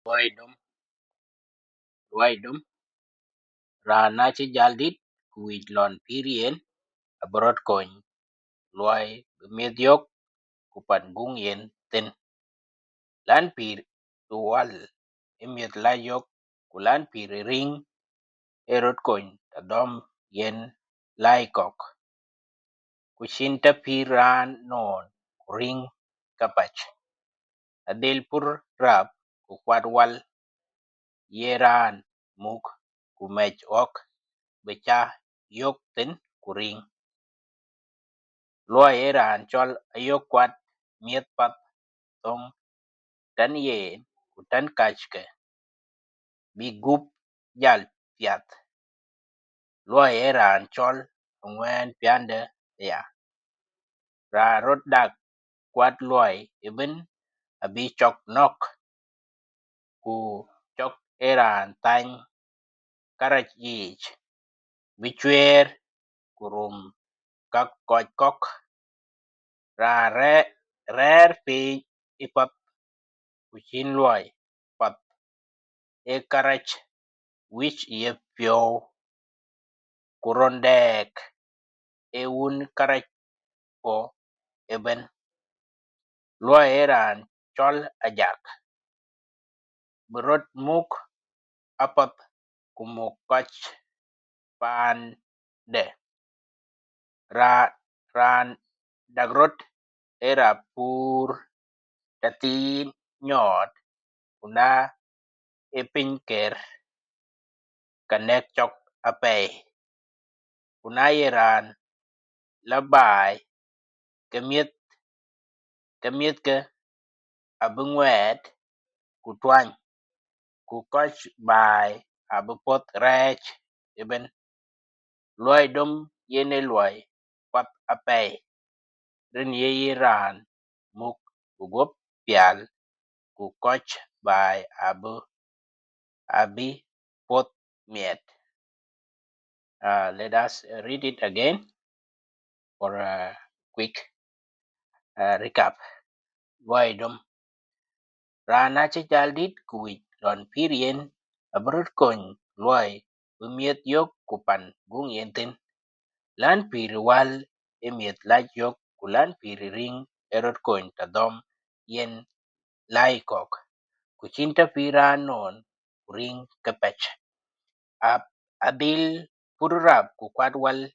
Luoi Dom, Luoi Dom, Rana ci jaldit ku wic lon pirien aborot kony luoi bi mithiok ku pat gung yen thin. Lan pir dual imieth la yok ku lan pir ring erot kony tadhom yen lai kok ku cin ta pir ran non ku ring kapach. Adel pur rap ku kwat wal ye ran muk ku mec ok bi cha yok thin ku ring. Luoi ye ran chol ayok kwat mieth path thong tan yen ku tan kach ke bi gup jal piath. Luoi ye ran chol ngwen piande ya. Ra rot dak kwat luoi ibin abi chok nok ku chok ye ran tany karach yich bi chwer ku rum kak koch kok. Ra rer piny ipath ku chin luoi path e karach wich ye pio ku ron dek e un karach po eben. Luoi ye ran chol ajak bi rot muk apath ku muk koch pande. Ran dagrot e rapur tathin nyot kuna e piny ker kanek chok apei. Kuna ye ran labai kemieth ke abi ngwet ku twany ku koch bai abi poth rech eben. Luoi Dom yene luoi path apei ren ye ran muk ku gop pial ku koch bai abi poth miet. Let us read it again for a quick recap. Luoi Dom Rana ci jaldit ku wic lon pirien aborot kony luoi bi mieth yok ku pan gung yen thin. Lan pir wal e mieth lach yok ku lan pir ring erot kony tadhom yen lai kok ku cin ta pir ran non ku ring kepech. Adil pur rap ku kwat wal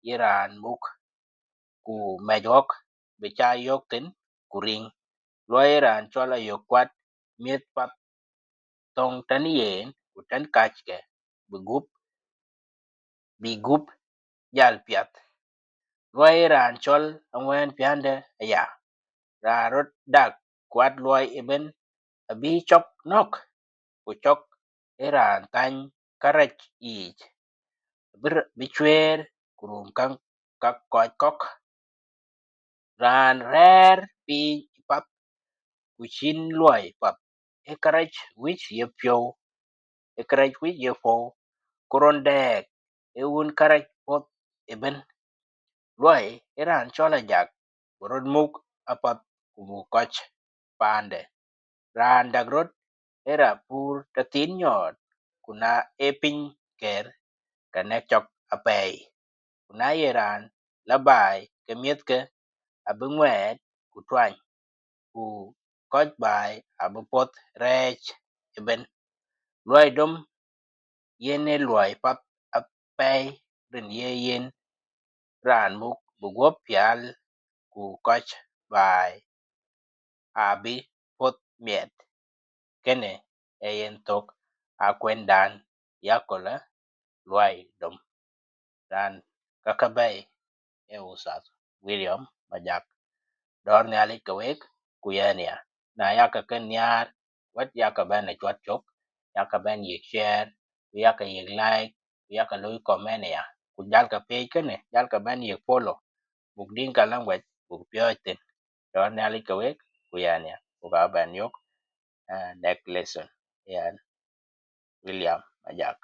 ye ran muk ku mec ok bi cha yok thin ku ring. Luoi ye ran chol ayok kwat mieth path thong tan yen ku tan kach ke bi gup jal piath. Luoi ye ran chol ngwen piande ya. Ra rot dak kwat luoi iben abi chok nok ku chok ye ran tany karach yich bi chwer ku rum kak koch kok. Ran rer piny ipath ku chin luoi path e karach wich ye pio e karach wich ye fo ku ron dek e un karach poth eben. Luoi ye ran chol ajak bi rot muk apath ku muk koch pande. Ran dagrot e rapur tathin nyot kuna e piny ker kanek chok apei. Kuna ye ran labai kemieth ke abi ngwet ku twany ku koch bai abi poth rech eben. Luoi Dom yene luoi path apei ren ye yen ran muk bi gop pial ku koch bai abi poth miet. Kene e yen tok akwendan yakola Luoi Dom. Ran kakabai e Usas William Majak dor ni alik kawek kuyania. Na yaka ken niar wat yaka ben a chwat chok yaka ben yik share yaka yik like yaka lui comment ya. Ku jal ka page kene jal ka ben yik follow buk Dinka language buk pyotin. Dor ni alik kawek kuyania. Buka ben yok next lesson. Yan William Majak.